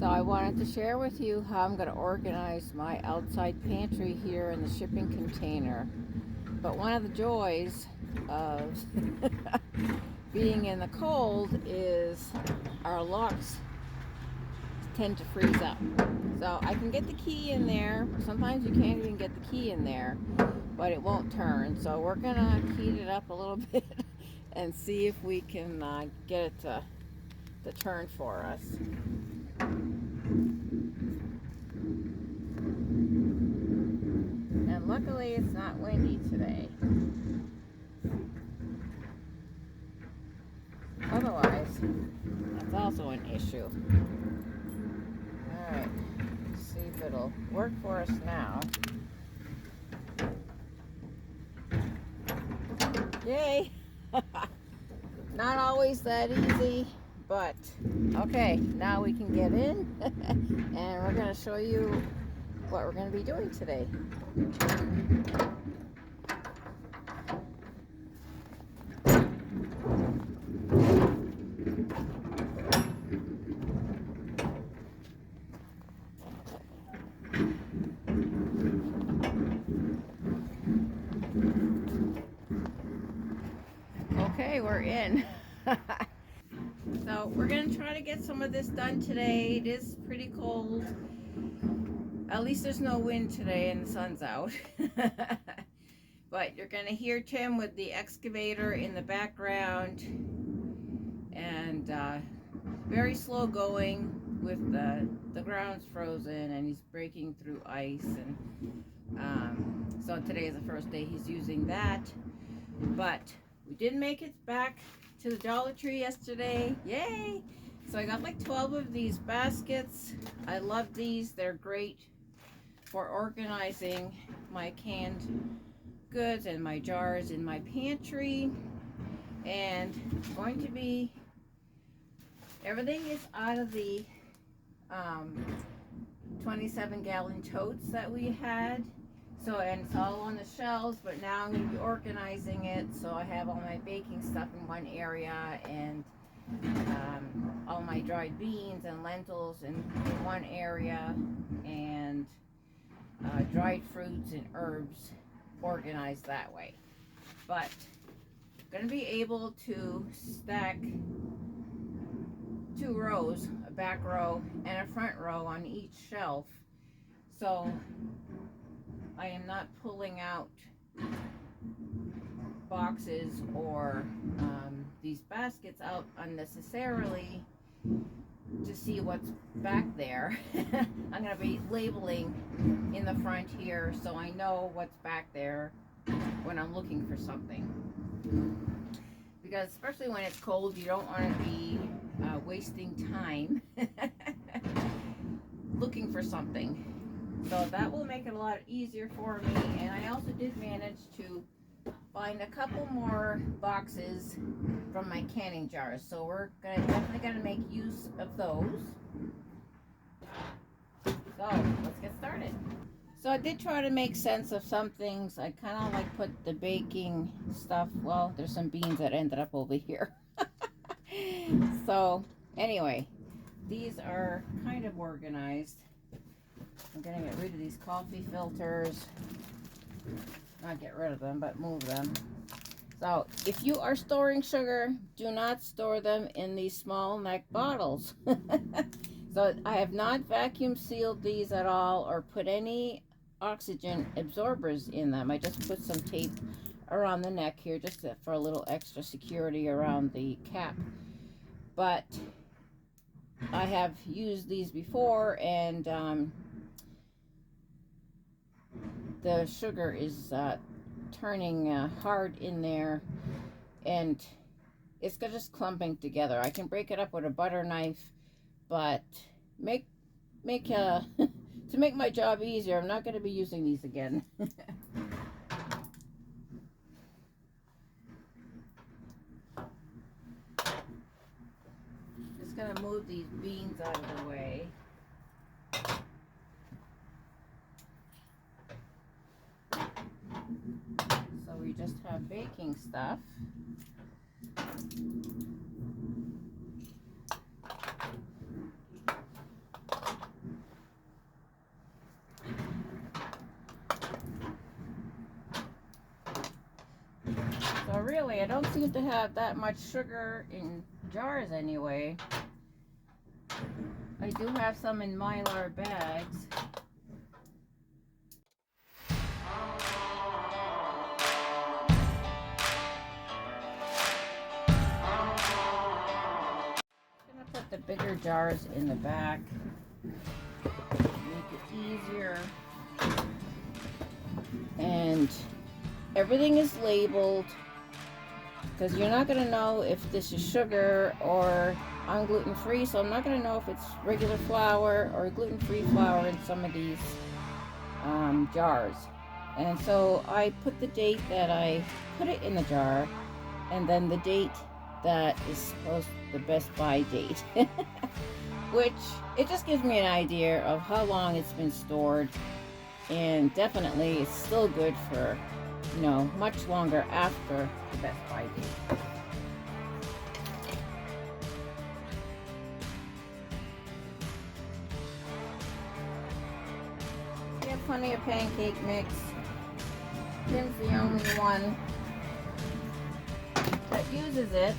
So I wanted to share with you how I'm going to organize my outside pantry here in the shipping container. But one of the joys of being in the cold is our locks tend to freeze up. So I can get the key in there. Sometimes you can't even get the key in there, but it won't turn. So we're going to heat it up a little bit and see if we can get it to turn for us. And luckily it's not windy today. Otherwise, that's also an issue. Alright, let's see if it'll work for us now. Yay! Not always that easy, but okay, now we can get in and we're going to show you what we're going to be doing today. Okay, we're in. So we're going to try to get some of this done today. It is pretty cold. At least there's no wind today and the sun's out. But you're going to hear Tim with the excavator in the background. And very slow going with the ground's frozen and he's breaking through ice. And so today is the first day he's using that. But we did make it back to the Dollar Tree yesterday. Yay! So I got like 12 of these baskets. I love these. They're great for organizing my canned goods and my jars in my pantry. And going to be, everything is out of the 27-gallon totes that we had. So, and it's all on the shelves, but now I'm going to be organizing it. So I have all my baking stuff in one area and all my dried beans and lentils in one area and dried fruits and herbs organized that way. But I'm going to be able to stack 2 rows, a back row and a front row on each shelf. So I am not pulling out boxes or these baskets out unnecessarily to see what's back there. I'm going to be labeling in the front here so I know what's back there when I'm looking for something. Because especially when it's cold, you don't want to be wasting time looking for something. So that will make it a lot easier for me. And I also did manage to find a couple more boxes from my canning jars. So we're definitely going to make use of those. So let's get started. So I did try to make sense of some things. I kind of like put the baking stuff. Well, there's some beans that ended up over here. So anyway, these are kind of organized. I'm going to get rid of these coffee filters. Not get rid of them, but move them. So if you are storing sugar, do not store them in these small neck bottles. So I have not vacuum sealed these at all or put any oxygen absorbers in them. I just put some tape around the neck here just for a little extra security around the cap. But I have used these before and the sugar is turning hard in there and it's just clumping together. I can break it up with a butter knife, but to make my job easier, I'm not going to be using these again. Just going to move these beans out of the way. So we just have baking stuff. really, I don't seem to have that much sugar in jars anyway. I do have some in Mylar bags. I'm gonna put the bigger jars in the back, make it easier. And everything is labeled, because you're not going to know if this is sugar or I'm gluten-free, so I'm not going to know if it's regular flour or gluten-free flour in some of these jars. And so I put the date that I put it in the jar, and then the date that is supposed the best by date, which it just gives me an idea of how long it's been stored, and definitely it's still good for, you know, much longer after the best by date. We have plenty of pancake mix. Tim's the only one that uses it.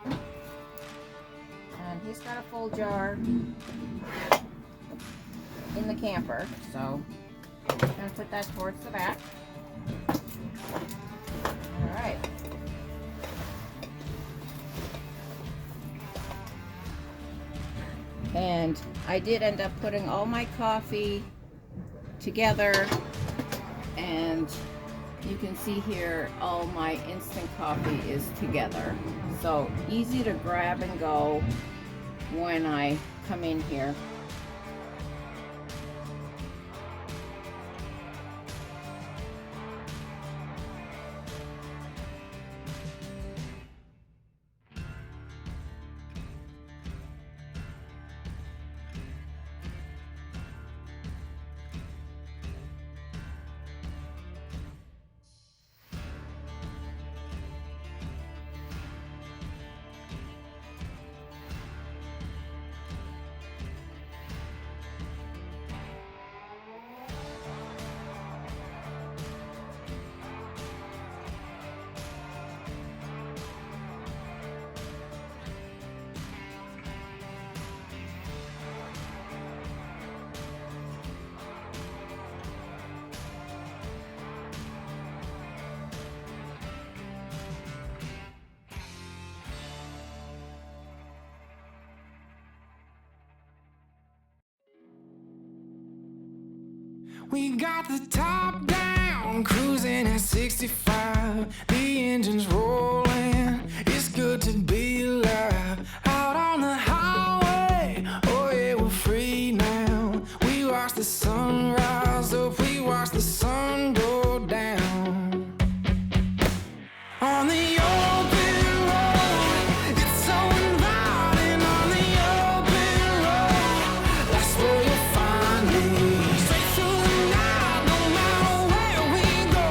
And he's got a full jar in the camper, so I'm going to put that towards the back. Alright. And I did end up putting all my coffee together, and you can see here all my instant coffee is together. So easy to grab and go when I come in here. We got the top down, cruising at 65. The engine's rolling, it's good to be alive. Out on the highway, oh yeah, we're free now. We watch the sun rise up, we watch the sun go down. On the open road, it's so inviting. On the open road, that's where you'll find me. Straight through the night, no matter where we go.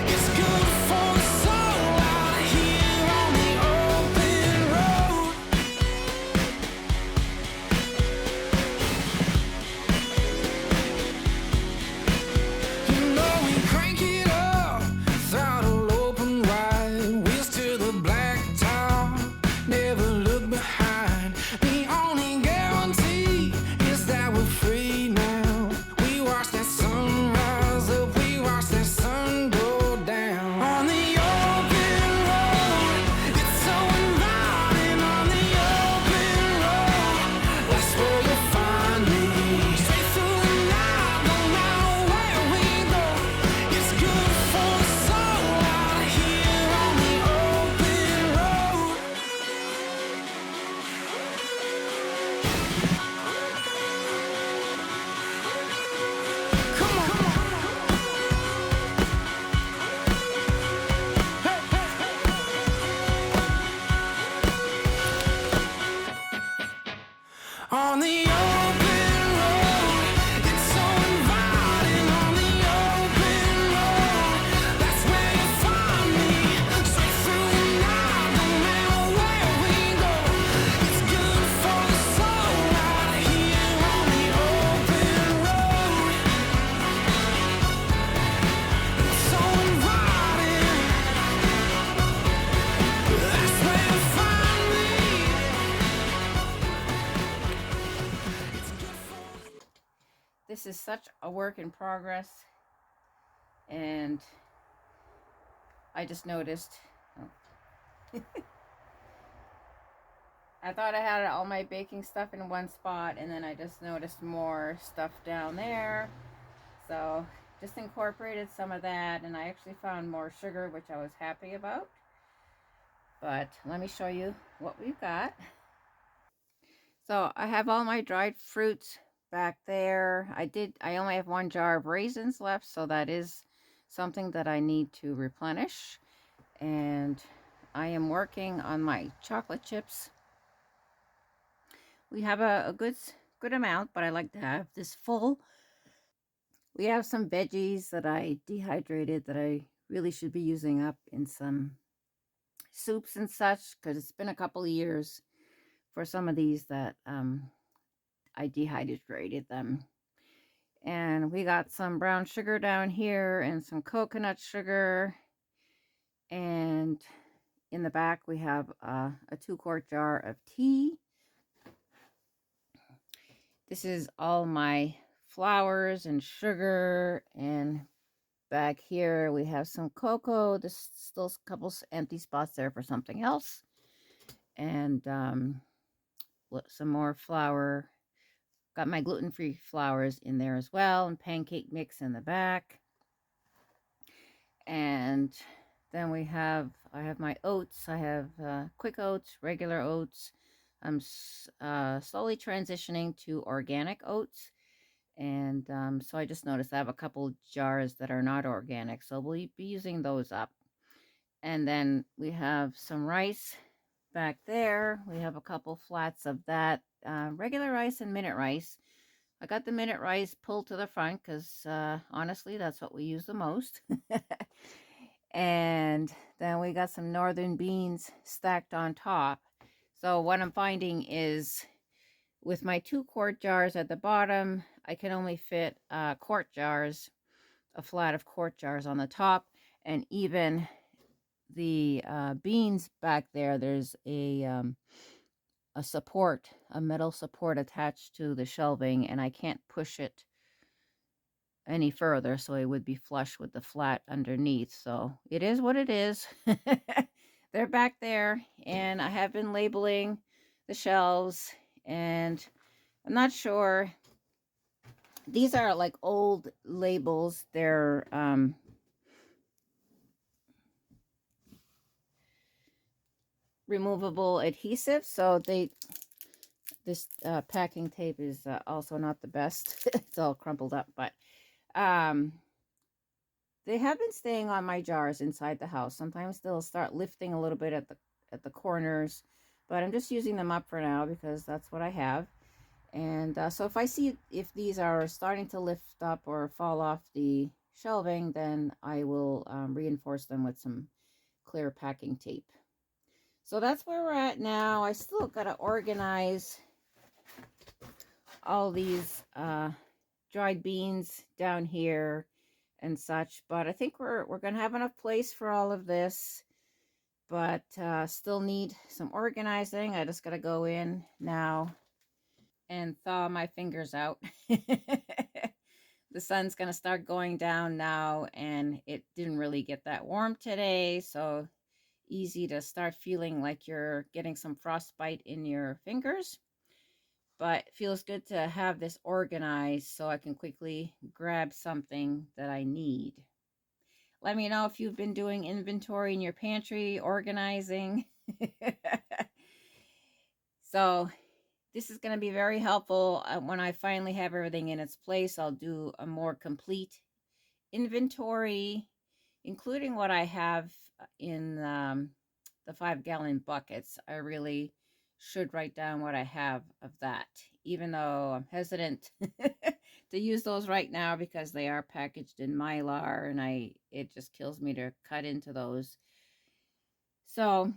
It's good for the soul out here on the open road. You know we crank it up, throttle open wide, wheels to the black top, never look behind. The only guarantee is that we're free now. We watch that sun rise up, we watch that sun go down. On the open road, it's so inviting. On the open road, that's where you'll find me. Straight through the night, no matter where we go. It's good for the soul out here on the open road. Come on. On the open road, it's so inviting. On the open road, that's where you find me. Straight through the night, no matter where we go. It's good for the soul out here on the open road. It's so inviting. This is such a work in progress, and I just noticed, oh. I thought I had all my baking stuff in one spot, and then I just noticed more stuff down there. So just incorporated some of that, and I actually found more sugar, which I was happy about. But let me show you what we've got. So I have all my dried fruits back there. I only have 1 jar of raisins left, so that is something that I need to replenish. And I am working on my chocolate chips. We have a good amount, but I like to have this full. We have some veggies that I dehydrated that I really should be using up in some soups and such, because it's been a couple of years for some of these that I dehydrated them. And we got some brown sugar down here and some coconut sugar. And in the back we have a 2-quart jar of tea. This is all my flours and sugar, and back here we have some cocoa. There's still a couple empty spots there for something else, and some more flour. Got my gluten-free flours in there as well, and pancake mix in the back. And then I have my oats. I have quick oats, regular oats. I'm slowly transitioning to organic oats. And so I just noticed I have a couple jars that are not organic, so we'll be using those up. And then we have some rice back there. We have a couple flats of that, regular rice and minute rice. I got the minute rice pulled to the front because honestly, that's what we use the most. And then we got some northern beans stacked on top. So what I'm finding is with my 2-quart jars at the bottom, I can only fit quart jars, a flat of quart jars on the top. And even the beans back there, there's a support, a metal support attached to the shelving, and I can't push it any further, so it would be flush with the flat underneath. So it is what it is. They're back there, and I have been labeling the shelves, and I'm not sure. These are like old labels. They're removable adhesive, so this packing tape is also not the best. It's all crumpled up, but they have been staying on my jars inside the house. Sometimes they'll start lifting a little bit at the corners, but I'm just using them up for now because that's what I have. And so if I see if these are starting to lift up or fall off the shelving, then I will reinforce them with some clear packing tape. So that's where we're at now. I still got to organize all these dried beans down here and such, but I think we're going to have enough place for all of this, but still need some organizing. I just got to go in now and thaw my fingers out. The sun's going to start going down now, and it didn't really get that warm today, so easy to start feeling like you're getting some frostbite in your fingers. But it feels good to have this organized so I can quickly grab something that I need. Let me know if you've been doing inventory in your pantry, organizing. So this is going to be very helpful. When I finally have everything in its place, I'll do a more complete inventory, including what I have in the 5-gallon buckets. I really should write down what I have of that, even though I'm hesitant to use those right now because they are packaged in Mylar, and it just kills me to cut into those. So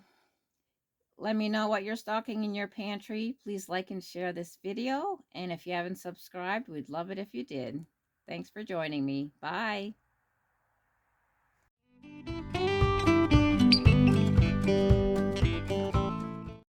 let me know what you're stocking in your pantry. Please like and share this video, and if you haven't subscribed, we'd love it if you did. Thanks for joining me. Bye.